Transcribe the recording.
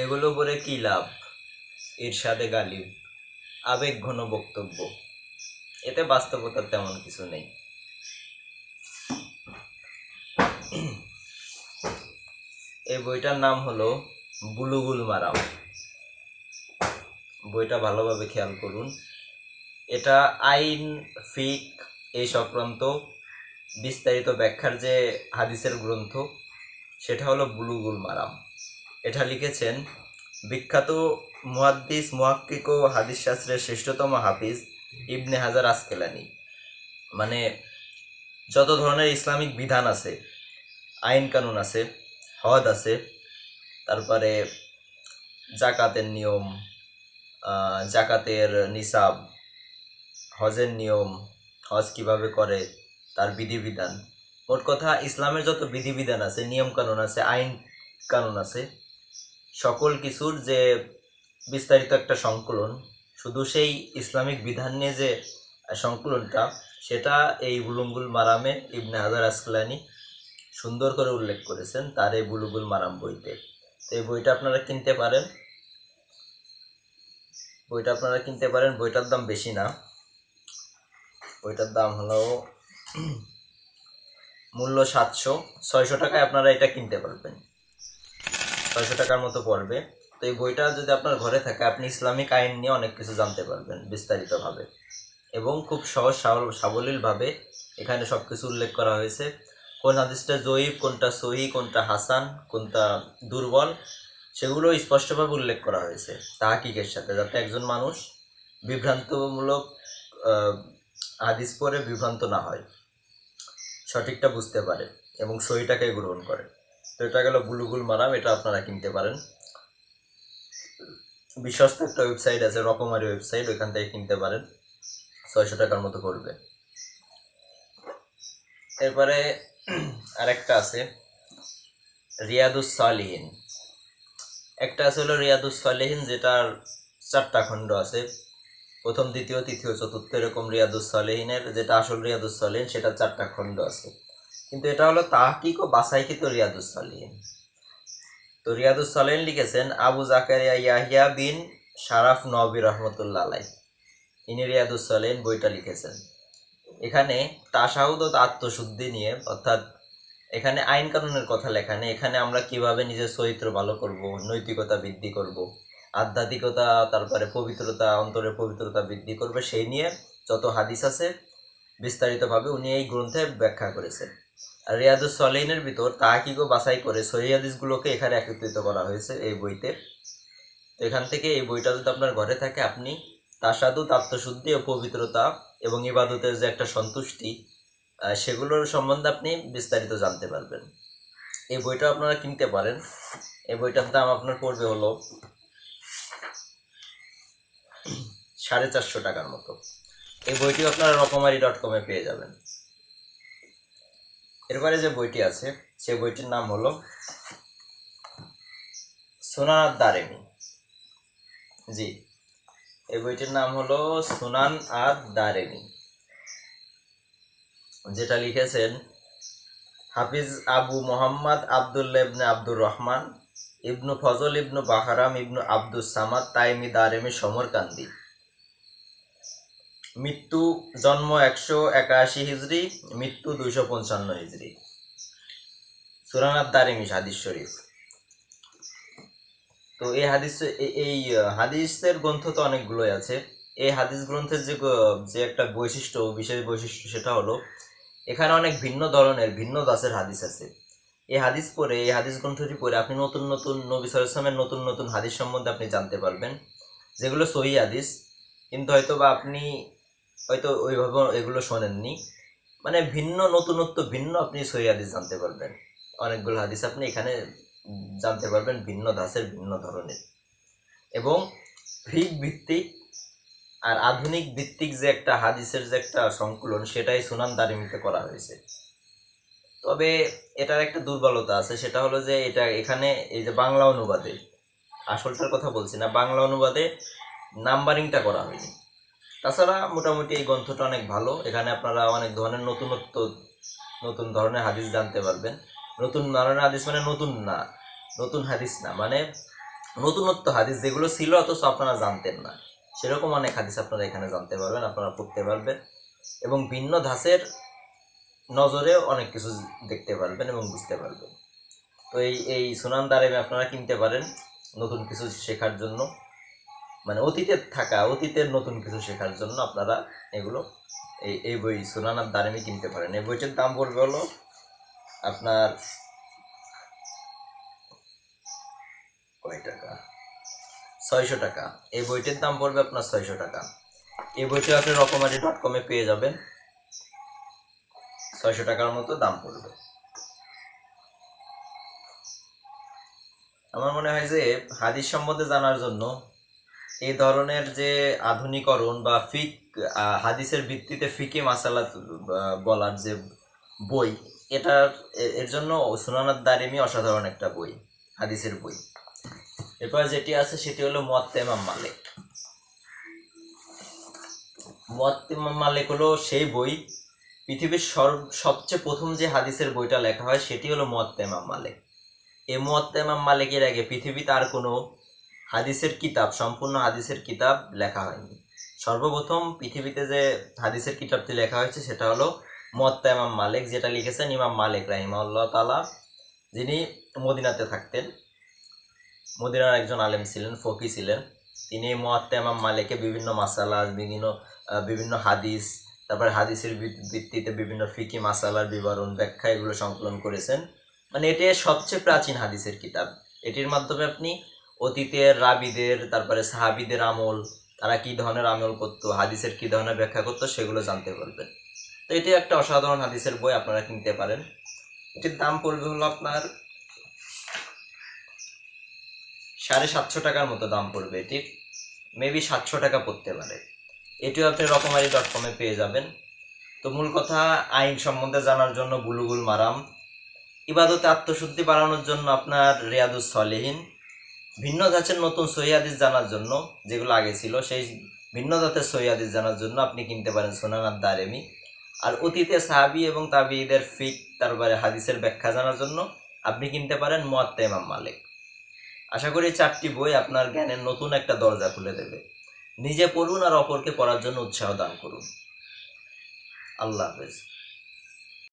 এগুলো পরে কি লাভ? ইরশাদে গালিব, আবেগ ঘন বক্তব্য, এতে বাস্তবতার তেমন কিছু নেই। এই বইটার নাম হলো বুলুগুল মারাম। বইটা ভালোভাবে খেয়াল করুন। এটা আইন, ফিক এই সংক্রান্ত বিস্তারিত ব্যাখ্যার যে হাদিসের গ্রন্থ, সেটা হলো বুলুগুল মারাম। এটা লিখেছেন বিখ্যাত মুহাদ্দিস, মুহাক্কিক ও হাদিস শাস্ত্রের শ্রেষ্ঠতম হাফিজ ইবনে হাজার আসকেলানি। মানে যত ধরনের ইসলামিক বিধান আছে, আইন কানুন আছে, হদ আছে, তারপরে জাকাতের নিয়ম, জাকাতের নিসাব, হজের নিয়ম, হজ কিভাবে করে, তার বিধিবিধান, মোট কথা ইসলামের যত বিধিবিধান আছে, নিয়ম কানুন আছে, আইন কানুন আছে, সকল কিছুর যে বিস্তারিত একটা সংকলন, শুধু সেই ইসলামিক বিধান নিয়ে যে সংকলনটা, সেটা এই বুলুগুল মারামে ইবনে হাজার আসকালানি সুন্দর করে উল্লেখ করেছেন তার এই বুলুগুল মারাম বইতে। তো এই বইটা আপনারা কিনতে পারেন। বইটার দাম বেশি না। বইটার দাম হলো মূল্য 600 টাকায় আপনারা এটা কিনতে পারবেন। 600 টাকার মতো পড়বে। তো এই বইটা যদি আপনার ঘরে থাকে, আপনি ইসলামিক আইন নিয়ে অনেক কিছু জানতে পারবেন বিস্তারিতভাবে, এবং খুব সহজ সাবলীলভাবে এখানে সব কিছু উল্লেখ করা হয়েছে। কোন হাদিসটা জয়ীফ, কোনটা সহি, কোনটা হাসান, কোনটা দুর্বল, সেগুলো স্পষ্টভাবে উল্লেখ করা হয়েছে তাহকিকের সাথে, যাতে একজন মানুষ বিভ্রান্তমূলক হাদিস পড়ে বিভ্রান্ত না হয়, সঠিকটা বুঝতে পারে এবং সহিটাকে গ্রহণ করে। তো এটা গেল বুলুগুল মারাম। এটা আপনারা কিনতে পারেন। বিশ্বস্ত একটা ওয়েবসাইট আছে, রকমারি ওয়েবসাইট, ওইখান থেকে কিনতে পারেন। 600 টাকার মতো পড়বে। এরপরে আরেকটা আছে রিয়াদুস সালিহিন। একটা আছে হলো রিয়াদুস সালিহিন, যেটার 4টা খণ্ড আছে, প্রথম, দ্বিতীয়, তৃতীয়, চতুর্থ, এরকম রিয়াদুস সালিহিনের যেটা আসল রিয়াদুস সালিহিন, সেটা 4টা খণ্ড আছে, কিন্তু এটা হলো তাহকিক ও বাছাইকৃত রিয়াদুস সালিহিন। তো রিয়াদুস সালিহিন লিখেছেন আবু জাকারিয়া ইয়াহিয়া বিন শারাফ নবী রহমতুল্লাহ আলাইহি। ইনি রিয়াদুস সালিহিন বইটা লিখেছেন। এখানে তাশাহুদ ও আত্মশুদ্ধি নিয়ে, অর্থাৎ এখানে আইন কানুনের কথা লেখা নেই, এখানে আমরা কিভাবে নিজের চরিত্র ভালো করব, নৈতিকতা বৃদ্ধি করব, আধ্যাত্মিকতা, তারপরে পবিত্রতা, অন্তরের পবিত্রতা বৃদ্ধি করবে, সেই নিয়ে যত হাদিস আছে বিস্তারিতভাবে উনি এই গ্রন্থে ব্যাখ্যা করেছেন। আর রিয়াদুস সালিহিনের ভিতর তাহকিক ও বাছাই করে সহিহ হাদিসগুলোকে এখানে একত্রিত করা হয়েছে এই বইতে। তো এখান থেকে এই বইটা যদি আপনার ঘরে থাকে, আপনি তাশাহুদ, আত্মশুদ্ধি ও পবিত্রতা এবং ইবাদতের যে একটা সন্তুষ্টি, সেগুলোর সম্বন্ধে আপনি বিস্তারিত জানতে পারবেন। এই বইটা আপনারা কিনতে পারেন। এই বইটার দাম আপনার পড়বে হলো 450 টাকার মতো। এই বইটি আপনারা রকমারি.com-এ পেয়ে যাবেন। এরপরে যে বইটি আছে, সে বইটির নাম হলো সুনান আদ-দারিমি। জি, এই বইটির নাম হলো সুনান আদ-দারিমি, যেটা লিখেছেন হাফিজ আবু মোহাম্মদ আবদুল্লাহ ইবনে আব্দুর রহমান ইবনু ফজল ইবনু বাহারাম ইবনু আব্দুস সামাদ তাইমি দারিমি সমরকান্দি। মৃত্যু, জন্ম 181 হিজরি, মৃত্যু 255 হিজরি। সুনান আদ-দারিমি হাদিস শরীফ। তো এই হাদিসের গ্রন্থ তো অনেকগুলোই আছে। এই হাদিস গ্রন্থের যে একটা বৈশিষ্ট্য, বিশেষ বৈশিষ্ট্য, সেটা হলো এখানে অনেক ভিন্ন ধরনের, ভিন্ন দাসের হাদিস আছে। এই হাদিস গ্রন্থটি পড়ে আপনি নতুন নতুন নবী সাল্লাল্লাহু আলাইহি ওয়াসাল্লামের নতুন নতুন হাদিস সম্বন্ধে আপনি জানতে পারবেন, যেগুলো সহিহ হাদিস, কিন্তু আপনি হয়তো ওইভাবে এগুলো শোনেননি। মানে নতুনত্ব ভিন্ন আপনি সহিহ হাদিস জানতে পারবেন। অনেকগুলো হাদিস আপনি এখানে জানতে পারবেন, ভিন্ন দাসের, ভিন্ন ধরনের, এবং ফিক ভিত্তিক আর আধুনিক ভিত্তিক যে একটা হাদিসের যে একটা সংকলন, সেটাই সুনান দারিমিতে করা হয়েছে। তবে এটার একটা দুর্বলতা আছে, সেটা হলো যে এখানে এই যে বাংলা অনুবাদে, আসলটার কথা বলছি না, বাংলা অনুবাদে নাম্বারিংটা করা হয়নি। তাছাড়া মোটামুটি এই গ্রন্থটা অনেক ভালো। এখানে আপনারা অনেক ধরনের নতুন ধরনের হাদিস জানতে পারবেন। নতুন ধরনের হাদিস মানে নতুন না, নতুন হাদিস না, মানে নতুনত্ব হাদিস যেগুলো ছিল অথচ আপনারা জানতেন না, সেরকম অনেক হাদিস আপনারা এখানে জানতে পারবেন, আপনারা পড়তে পারবেন এবং ভিন্ন ধাঁচের নজরেও অনেক কিছু দেখতে পারবেন এবং বুঝতে পারবেন। তো এই সুনান দারিমি আপনারা কিনতে পারেন নতুন কিছু শেখার জন্য, মানে অতীতের নতুন কিছু শেখার জন্য আপনারা এগুলো এই বই সুনান দারিমি কিনতে পারেন। এই বইটার দাম পড়বে হলো আপনার কয় টাকা, 600 টাকা। এই বইটির দাম পড়বে আপনার 600 টাকা। এই বইটি আপনি রকমারি.com-এ পেয়ে যাবেন, 600 টাকার মতো দাম পড়বে। আমার মনে হয় যে হাদিস সম্বন্ধে জানার জন্য এই ধরনের যে আধুনিকরণ বা হাদিসের ভিত্তিতে ফিকে মাসালা বলার যে বই, এর জন্য সুনান দারিমি অসাধারণ একটা বই, হাদিসের বই। এরপর যেটি আছে সেটি হলো মুয়াত্তা ইমাম মালিক। মুয়াত্তা ইমাম মালিক হলো সেই বই, পৃথিবীর সবচেয়ে প্রথম যে হাদিসের বইটা লেখা হয় সেটি হলো মুয়াত্তা ইমাম মালিক। এই মুয়াত্তা ইমাম মালিকের আগে পৃথিবীতে আর কোনো হাদিসের কিতাব, সম্পূর্ণ হাদিসের কিতাব লেখা হয়নি। সর্বপ্রথম পৃথিবীতে যে হাদিসের কিতাবটি লেখা হয়েছে সেটা হলো মুয়াত্তা ইমাম মালিক, যেটা লিখেছেন ইমাম মালিক রাহিমাহুল্লাহ তাআলা, যিনি মদিনাতে থাকতেন, মদিনার একজন আলেম ছিলেন, ফকি ছিলেন। তিনি মুয়াত্তা ইমাম মালিকে বিভিন্ন মাসালা, বিভিন্ন হাদিস, তারপরে হাদিসের ভিত্তিতে বিভিন্ন ফিকি মাসালার বিবরণ, ব্যাখ্যা এগুলো সংকলন করেছেন। মানে এটি সবচেয়ে প্রাচীন হাদিসের কিতাব। এটির মাধ্যমে আপনি অতীতের রাবিদের, তারপরে সাহাবিদের আমল, তারা কি ধরনের আমল করতো, হাদিসের কি ধরনের ব্যাখ্যা করতো, সেগুলো জানতে পারবেন। তো এটি একটা অসাধারণ হাদিসের বই, আপনারা কিনতে পারেন। এটির দাম পড়বে হলো আপনার 750 টাকার মতো দাম পড়বে। এটির মেবি 700 টাকা পড়তে পারে। এটিও আপনি রকমারি.com-এ পেয়ে যাবেন। তো মূল কথা, আইন সম্বন্ধে জানার জন্য বুলুগুল মারাম, ইবাদতে আত্মশুদ্ধি বাড়ানোর জন্য আপনার রিয়াদুস সলিহিন, ভিন্ন ধাঁচের নতুন সহিহ হাদিস জানার জন্য যেগুলো আগে ছিল সেই ভিন্ন ধাঁচের সহিহ হাদিস জানার জন্য আপনি কিনতে পারেন সুনান দারিমি। আর অতীতে সাহাবী এবং তাবিঈদের ফিক, তারপরে হাদিসের ব্যাখ্যা জানার জন্য আপনি কিনতে পারেন মুয়াত্তা ইমাম মালিক। আশা করি 4টি বই আপনার জ্ঞানের নতুন একটা দরজা খুলে দেবে। নিজে পড়ুন আর অপরকে পড়ার জন্য উৎসাহ দান করুন। আল্লাহ হাফেজ।